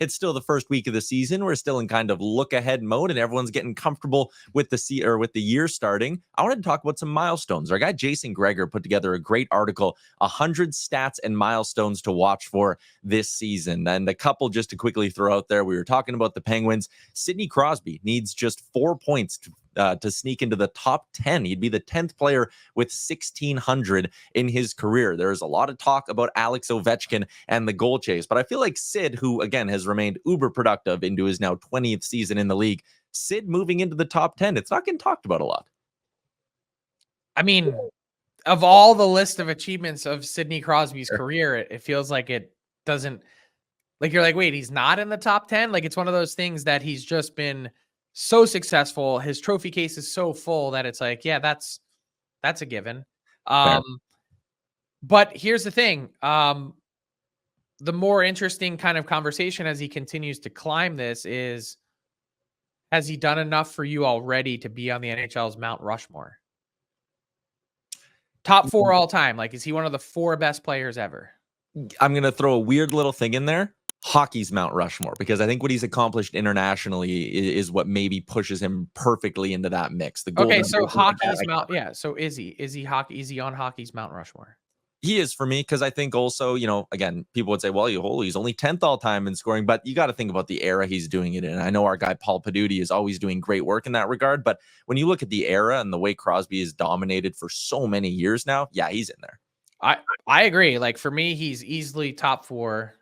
it's still the first week of the season. We're still in kind of look ahead mode, and everyone's getting comfortable with with the year starting. I wanted to talk about some milestones. Our guy Jason Greger put together a great article, 100 stats and milestones to watch for this season. And a couple just to quickly throw out there. We were talking about the Penguins. Sidney Crosby needs just 4 points to sneak into the top 10. He'd be the 10th player with 1,600 in his career. There's a lot of talk about Alex Ovechkin and the goal chase, but I feel like Sid, who again has remained uber productive into his now 20th season in the league, Sid moving into the top 10, it's not getting talked about a lot. I mean, of all the list of achievements of Sidney Crosby's career, it feels like it doesn't, like you're like, wait, he's not in the top 10? Like, it's one of those things that he's just been so successful. His trophy case is so full that it's like, yeah, that's a given. But here's the thing. The more interesting kind of conversation as he continues to climb this is, has he done enough for you already to be on the NHL's Mount Rushmore? Top 4 all time. Like, is he one of the 4 best players ever? I'm going to throw a weird little thing in there. Hockey's Mount Rushmore, because I think what he's accomplished internationally is what maybe pushes him perfectly into that mix. Okay, so hockey's Mount, yeah. So is he on hockey's Mount Rushmore? He is for me, because I think also, again, people would say, well, he's only 10th all time in scoring, but you got to think about the era he's doing it in. I know our guy Paul Paduti is always doing great work in that regard, but when you look at the era and the way Crosby is dominated for so many years now, yeah, he's in there. I agree. Like, for me, he's easily top 4.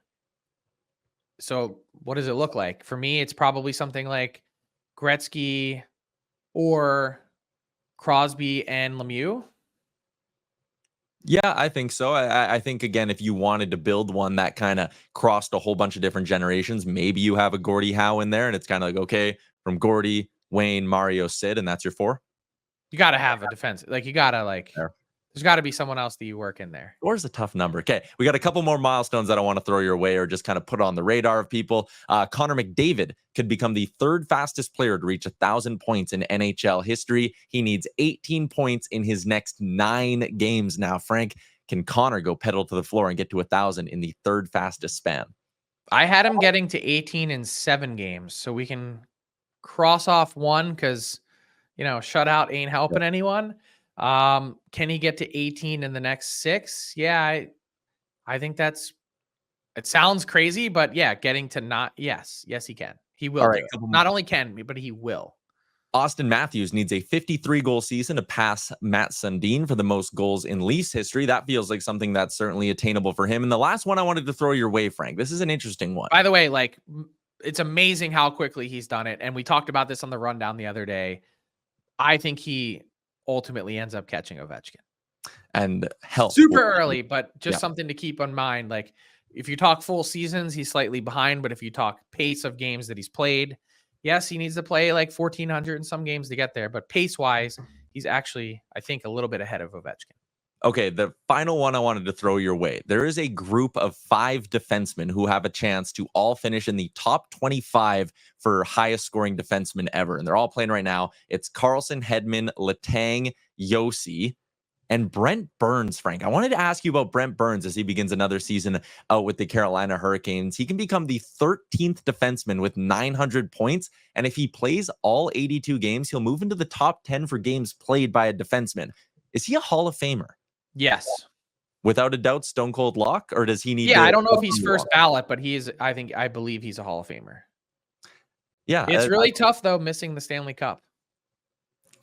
So what does it look like? For me, it's probably something like Gretzky or Crosby and Lemieux. Yeah, I think so. I think, again, if you wanted to build one that kind of crossed a whole bunch of different generations, maybe you have a Gordie Howe in there, and it's kind of like, okay, from Gordie, Wayne, Mario, Sid, and that's your 4. You got to have a defense. Like, you got to, like, there's got to be someone else that you work in there. 4 is a tough number. Okay, we got a couple more milestones that I want to throw your way, or just kind of put on the radar of people. Connor McDavid could become the 3rd fastest player to reach 1,000 points in NHL history. He needs 18 points in his next 9 games now. Frank, can Connor go pedal to the floor and get to 1,000 in the 3rd fastest span? I had him getting to 18 in 7 games, so we can cross off 1 because, shutout ain't helping anyone. Can he get to 18 in the next 6? Yeah, I think it sounds crazy, but yeah, getting to yes, he can. He will. All right. Not only can, but he will. Austin Matthews needs a 53-goal season to pass Matt Sundin for the most goals in Leafs history. That feels like something that's certainly attainable for him. And the last one I wanted to throw your way, Frank. This is an interesting one. By the way, like, it's amazing how quickly he's done it. And we talked about this on the rundown the other day. I think he ultimately ends up catching Ovechkin. And help. Super early, but just something to keep in mind. Like, if you talk full seasons, he's slightly behind. But if you talk pace of games that he's played, yes, he needs to play like 1,400 in some games to get there. But pace-wise, he's actually, I think, a little bit ahead of Ovechkin. Okay, the final one I wanted to throw your way. There is a group of 5 defensemen who have a chance to all finish in the top 25 for highest scoring defensemen ever. And they're all playing right now. It's Carlson, Hedman, Letang, Yossi, and Brent Burns, Frank. I wanted to ask you about Brent Burns as he begins another season out with the Carolina Hurricanes. He can become the 13th defenseman with 900 points. And if he plays all 82 games, he'll move into the top 10 for games played by a defenseman. Is he a Hall of Famer? Yes. Without a doubt, stone cold lock, or does he need I don't know if he's first ballot, but he is. I believe he's a Hall of Famer. Yeah. It's really tough, though, missing the Stanley Cup.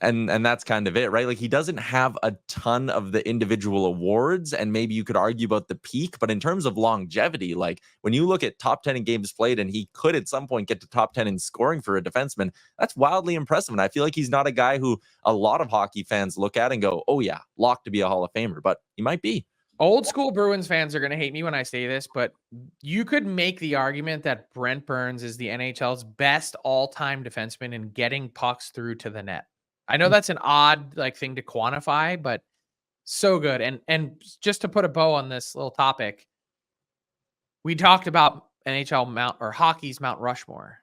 And that's kind of it, right? Like, he doesn't have a ton of the individual awards, and maybe you could argue about the peak, but in terms of longevity, like, when you look at top 10 in games played, and he could at some point get to top 10 in scoring for a defenseman, that's wildly impressive. And I feel like he's not a guy who a lot of hockey fans look at and go, oh yeah, locked to be a Hall of Famer, but he might be. Old school Bruins fans are going to hate me when I say this, but you could make the argument that Brent Burns is the NHL's best all-time defenseman in getting pucks through to the net. I know that's an odd thing to quantify, but so good. And just to put a bow on this little topic, we talked about NHL hockey's Mount Rushmore.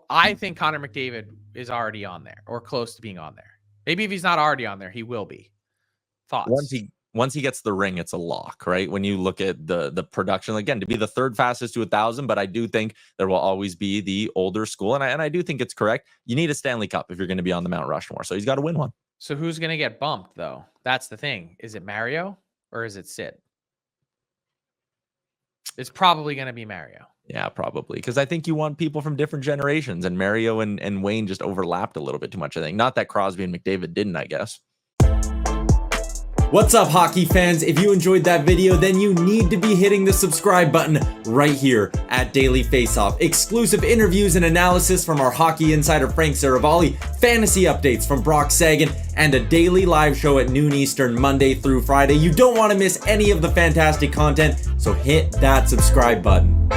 I think Connor McDavid is already on there or close to being on there. Maybe if he's not already on there, he will be. Thoughts? once he gets the ring, it's a lock, right? When you look at the production, again, to be the third fastest to 1,000, but I do think there will always be the older school, and I do think it's correct. You need a Stanley Cup if you're going to be on the Mount Rushmore, so he's got to win one. So who's going to get bumped, though? That's the thing. Is it Mario or is it Sid? It's probably going to be Mario. Yeah, probably, because I think you want people from different generations, and Mario and Wayne just overlapped a little bit too much, I think. Not that Crosby and McDavid didn't, I guess. What's up, hockey fans? If you enjoyed that video, then you need to be hitting the subscribe button right here at Daily Faceoff. Exclusive interviews and analysis from our hockey insider Frank Seravalli, fantasy updates from Brock Sagan, and a daily live show at noon Eastern, Monday through Friday. You don't want to miss any of the fantastic content, so hit that subscribe button.